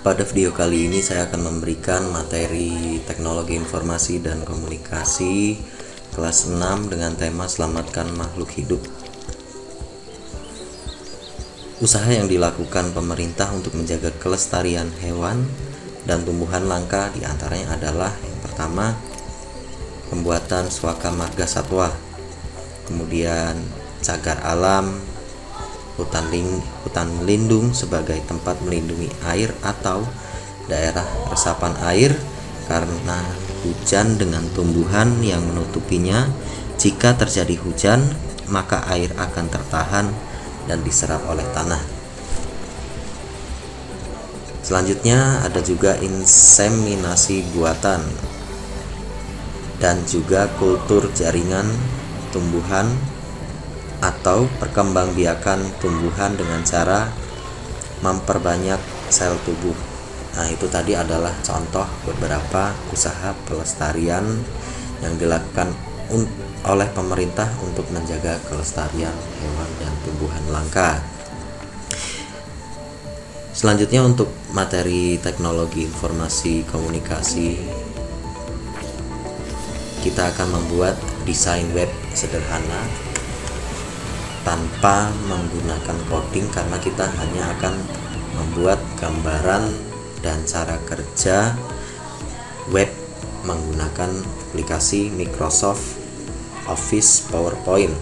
Pada video kali ini saya akan memberikan materi teknologi informasi dan komunikasi kelas 6 dengan tema selamatkan makhluk hidup. Usaha yang dilakukan pemerintah untuk menjaga kelestarian hewan dan tumbuhan langka diantaranya adalah yang pertama, pembuatan suaka marga satwa, kemudian cagar alam, hutan lindung sebagai tempat melindungi air atau daerah resapan air karena hujan dengan tumbuhan yang menutupinya. Jika terjadi hujan, maka air akan tertahan dan diserap oleh tanah. Selanjutnya ada juga inseminasi buatan dan juga kultur jaringan tumbuhan atau perkembangbiakan tumbuhan dengan cara memperbanyak sel tubuh. Nah, itu tadi adalah contoh beberapa usaha pelestarian yang dilakukan oleh pemerintah untuk menjaga kelestarian hewan dan tumbuhan langka. Selanjutnya untuk materi teknologi informasi komunikasi, kita akan membuat desain web sederhana tanpa menggunakan coding karena kita hanya akan membuat gambaran dan cara kerja web menggunakan aplikasi Microsoft Office PowerPoint.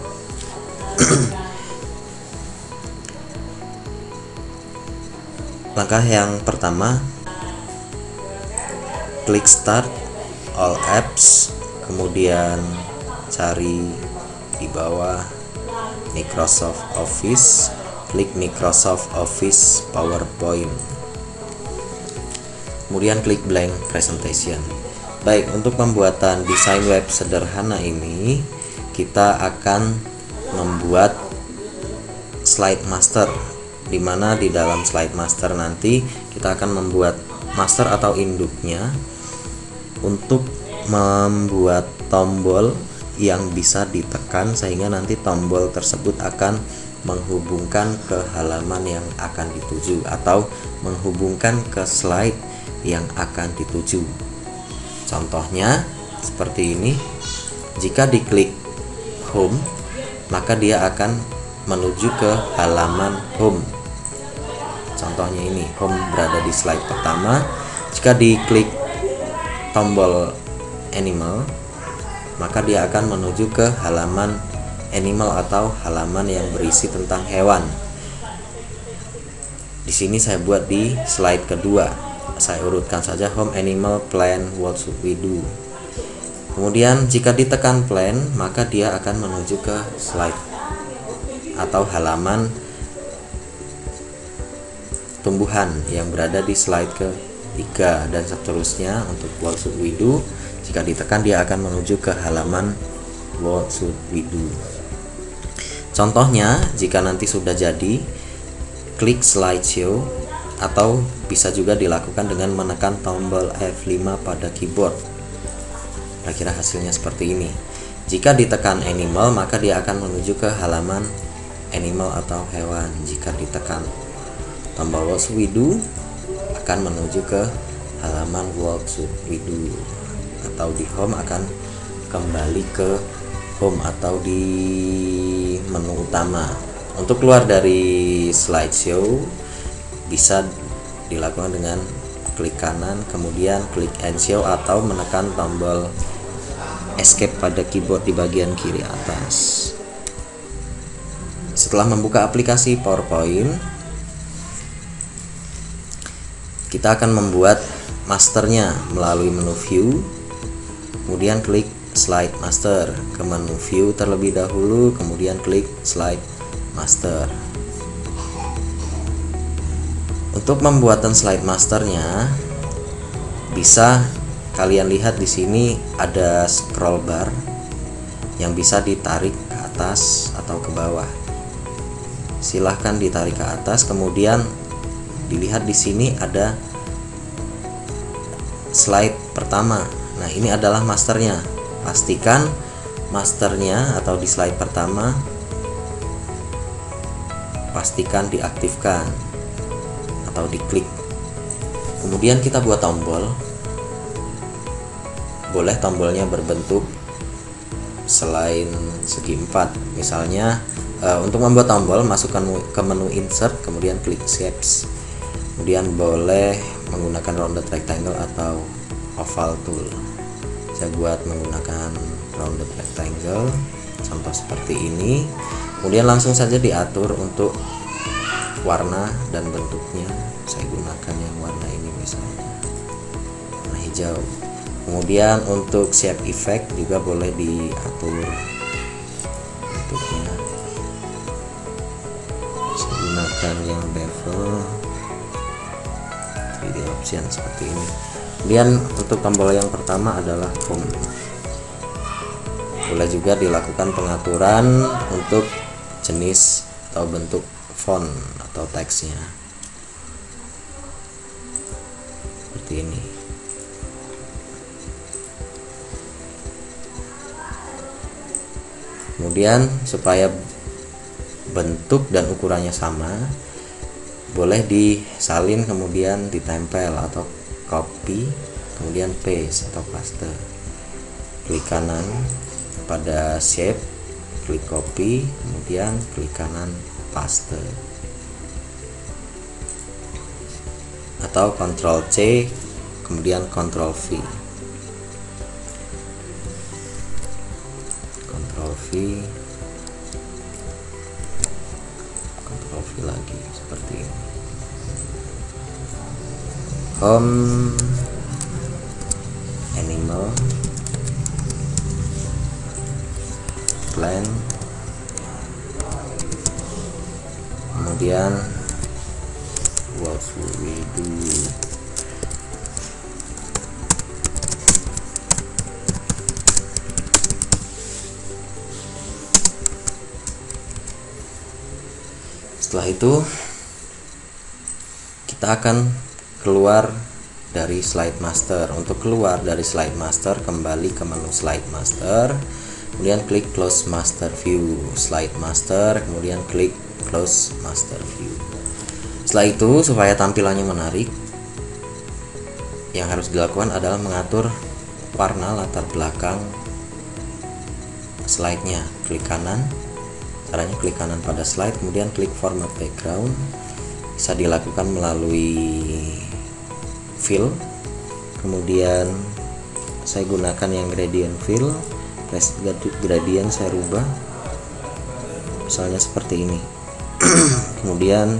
Langkah yang pertama, klik Start All Apps, kemudian cari di bawah Microsoft Office, klik Microsoft Office PowerPoint, kemudian klik blank presentation. Baik, untuk pembuatan desain web sederhana ini kita akan membuat slide master, di mana di dalam slide master nanti kita akan membuat master atau induknya untuk membuat tombol yang bisa ditekan sehingga nanti tombol tersebut akan menghubungkan ke halaman yang akan dituju atau menghubungkan ke slide yang akan dituju. Contohnya seperti ini. Jika diklik home, maka dia akan menuju ke halaman home. Contohnya ini, home berada di slide pertama. Jika diklik tombol animal, maka dia akan menuju ke halaman animal atau halaman yang berisi tentang hewan. Di sini saya buat di slide kedua. Saya urutkan saja home, animal, plant, what should we do. Kemudian jika ditekan plant, maka dia akan menuju ke slide atau halaman tumbuhan yang berada di slide ketiga dan seterusnya. Untuk what should we do, jika ditekan dia akan menuju ke halaman what should we do. Contohnya, jika nanti sudah jadi, klik slideshow atau bisa juga dilakukan dengan menekan tombol F5 pada keyboard. Kira-kira hasilnya seperti ini. Jika ditekan animal, maka dia akan menuju ke halaman animal atau hewan. Jika ditekan tombol what should we do, akan menuju ke halaman what should we do. Atau di home akan kembali ke home atau di menu utama. Untuk keluar dari slideshow bisa dilakukan dengan klik kanan, kemudian klik end show atau menekan tombol escape pada keyboard di bagian kiri atas. Setelah membuka aplikasi PowerPoint, kita akan membuat masternya melalui menu view, kemudian klik slide master, ke menu view terlebih dahulu, kemudian klik slide master. Untuk pembuatan slide masternya, bisa kalian lihat di sini ada scroll bar yang bisa ditarik ke atas atau ke bawah. Silahkan ditarik ke atas, kemudian dilihat di sini ada slide pertama. Nah, ini adalah masternya. Pastikan masternya atau di slide pertama pastikan diaktifkan atau diklik. Kemudian kita buat tombol. Boleh tombolnya berbentuk selain segi 4. Misalnya untuk membuat tombol, masukkan ke menu insert, kemudian klik shapes. Kemudian boleh menggunakan rounded rectangle atau oval tool. Saya buat menggunakan rounded rectangle, contoh seperti ini. Kemudian langsung saja diatur untuk warna dan bentuknya. Saya gunakan yang warna ini misalnya, warna hijau. Kemudian untuk shape effect juga boleh diatur bentuknya. Saya gunakan yang bevel 3D option seperti ini. Kemudian untuk tombol yang pertama adalah home. Boleh juga dilakukan pengaturan untuk jenis atau bentuk font atau teksnya seperti ini. Kemudian supaya bentuk dan ukurannya sama, boleh disalin kemudian ditempel atau copy, kemudian paste atau paste. Klik kanan pada shape, klik copy, kemudian klik kanan paste, atau Ctrl C kemudian Ctrl V. Ctrl V, Ctrl V lagi seperti ini. Home, animal, plan, kemudian what should we do? Setelah itu kita akan keluar dari slide master. Untuk keluar dari slide master, kembali ke menu slide master, kemudian klik close master view, slide master, kemudian klik close master view. Setelah itu, supaya tampilannya menarik, yang harus dilakukan adalah mengatur warna latar belakang slide-nya. Klik kanan, caranya klik kanan pada slide, kemudian klik format background. Bisa dilakukan melalui fill, kemudian saya gunakan yang gradient fill, gradient saya rubah misalnya seperti ini. Kemudian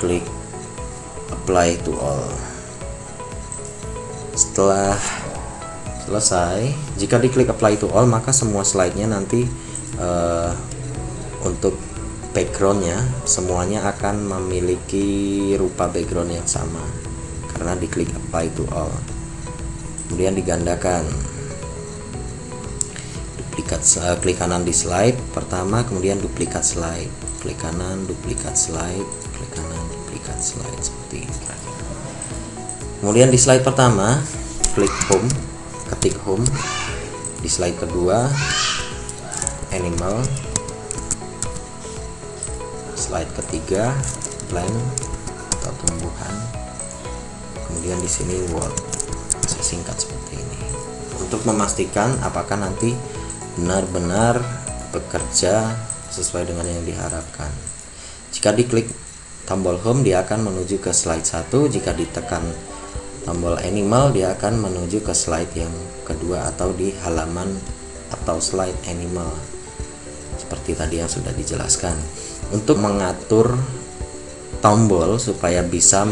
klik apply to all. Setelah selesai, jika diklik apply to all, maka semua slide-nya nanti untuk backgroundnya semuanya akan memiliki rupa background yang sama karena diklik apply to all. Kemudian digandakan, duplikat, klik kanan di slide pertama, kemudian duplikat slide, klik kanan, duplikat slide, klik kanan, duplikat slide seperti ini. Kemudian di slide pertama klik home, ketik home. Di slide kedua animal, slide ketiga plant atau tumbuhan, kemudian di sini word. Saya singkat seperti ini untuk memastikan apakah nanti benar-benar bekerja sesuai dengan yang diharapkan. Jika diklik tombol home, dia akan menuju ke slide 1. Jika ditekan tombol animal, dia akan menuju ke slide yang kedua atau di halaman atau slide animal seperti tadi yang sudah dijelaskan. Untuk mengatur tombol supaya bisa,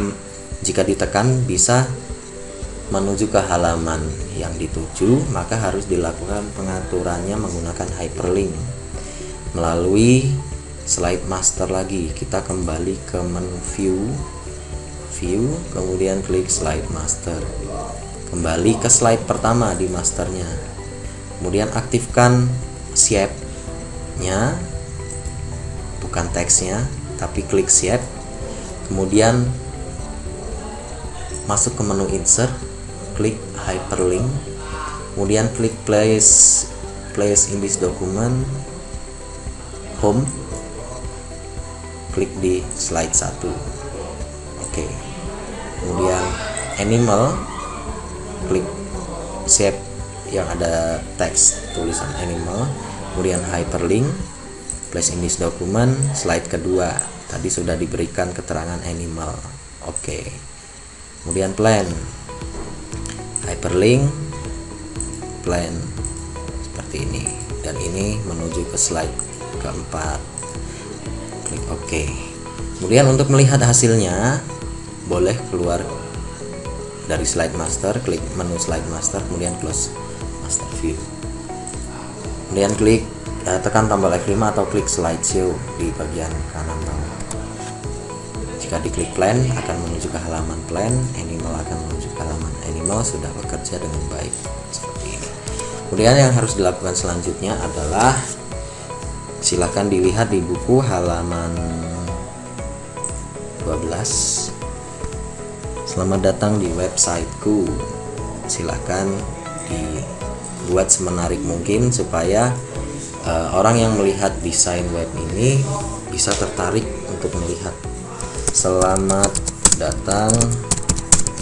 jika ditekan bisa menuju ke halaman yang dituju, maka harus dilakukan pengaturannya menggunakan hyperlink melalui slide master lagi. Kita kembali ke menu view, kemudian klik slide master, kembali ke slide pertama di masternya, kemudian aktifkan shape nya, bukan teksnya tapi klik shape, kemudian masuk ke menu insert, klik hyperlink, kemudian klik place in this document, home, klik di slide 1. Oke. kemudian animal, klik shape yang ada teks tulisan animal, kemudian hyperlink, place in this document. Slide kedua tadi sudah diberikan keterangan animal. Oke. Kemudian plan, hyperlink, plan seperti ini, dan ini menuju ke slide keempat. Klik OK. Kemudian untuk melihat hasilnya, boleh keluar dari slide master, klik menu slide master, kemudian close master view, kemudian klik tekan tombol F5 atau klik slideshow di bagian kanan bawah. Jika diklik plan akan menuju ke halaman plan, animal akan menuju ke halaman animal. Sudah bekerja dengan baik seperti ini. Kemudian yang harus dilakukan selanjutnya adalah silahkan dilihat di buku halaman 12. Selamat datang di websiteku. Silahkan dibuat semenarik mungkin supaya orang yang melihat desain web ini bisa tertarik untuk melihat. Selamat datang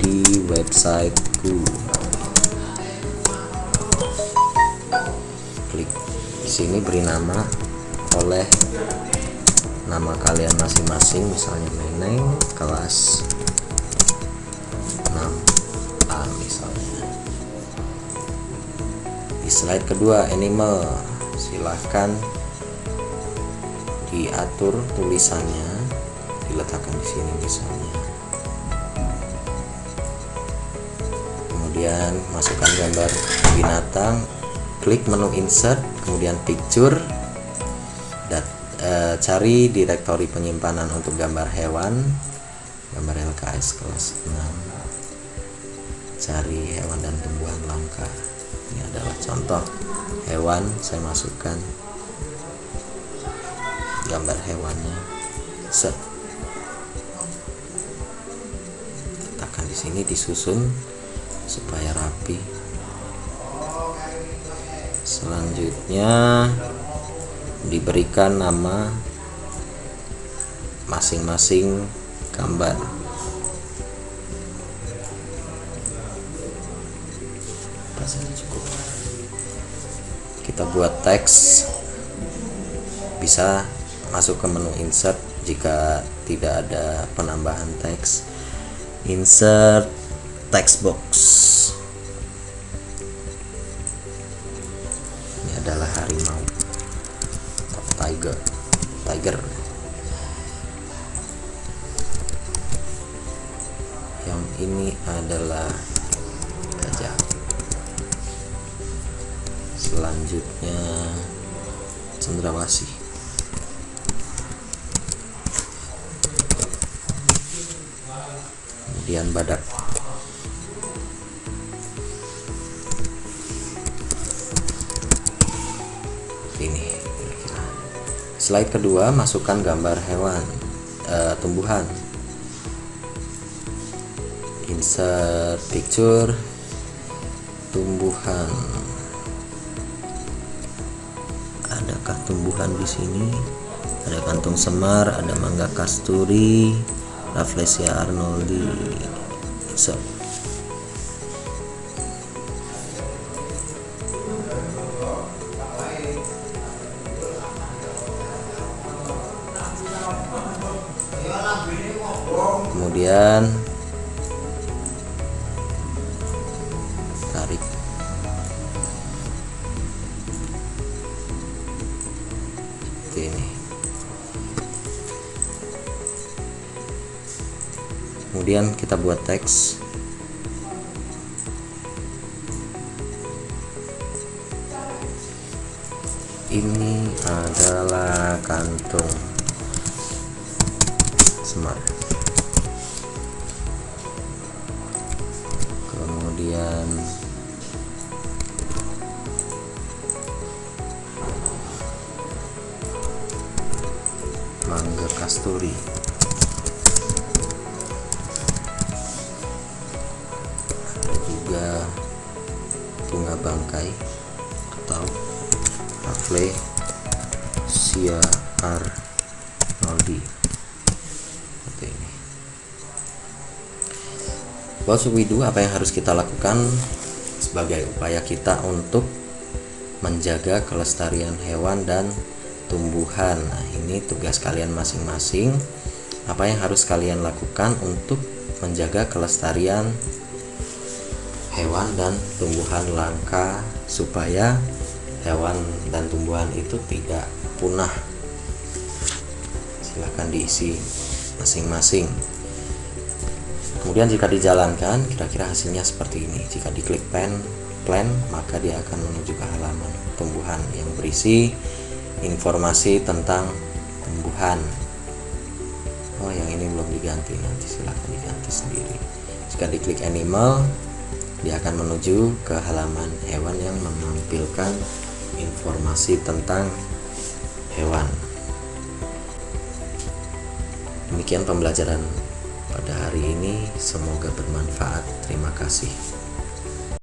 di websiteku. Klik di sini, beri nama oleh nama kalian masing-masing, misalnya Neneng kelas 6A misalnya. Di slide kedua animal, silahkan diatur tulisannya, diletakkan di sini misalnya. Kemudian masukkan gambar binatang, klik menu insert, kemudian picture, dan cari direktori penyimpanan untuk gambar hewan, gambar LKS kelas 6. Cari hewan dan tumbuhan langka. Ini adalah contoh hewan, saya masukkan gambar hewannya, set, letakkan di sini, disusun supaya rapi. Selanjutnya diberikan nama masing-masing gambar. Cukup. Kita buat teks, bisa masuk ke menu insert jika tidak ada penambahan teks. Insert text box. Ini adalah harimau atau tiger. Yang ini adalah gajah. Selanjutnya cendrawasih. Kemudian badak. Ini kira-kira. Slide kedua, masukkan gambar hewan, tumbuhan. Insert picture, tumbuhan. Adakah tumbuhan di sini? Ada kantung semar, ada mangga kasturi, Rafflesia arnoldi. Insert. Kemudian tarik. Seperti ini. Kemudian kita buat teks. Ini adalah kantung semar. Kemudian mangga kasturi. Ada juga bunga bangkai atau Rafflesia arnoldi. Seperti ini. What should we do? Apa yang harus kita lakukan sebagai upaya kita untuk menjaga kelestarian hewan dan tumbuhan? Nah, ini tugas kalian masing-masing. Apa yang harus kalian lakukan untuk menjaga kelestarian hewan dan tumbuhan langka supaya hewan dan tumbuhan itu tidak punah? Silahkan diisi masing-masing. Kemudian jika dijalankan, kira-kira hasilnya seperti ini. Jika diklik plan, maka dia akan menuju ke halaman tumbuhan yang berisi informasi tentang tumbuhan. Oh, yang ini belum diganti, nanti silahkan diganti sendiri. Jika diklik animal, dia akan menuju ke halaman hewan yang menampilkan informasi tentang hewan. Demikian pembelajaran pada hari ini, semoga bermanfaat. Terima kasih.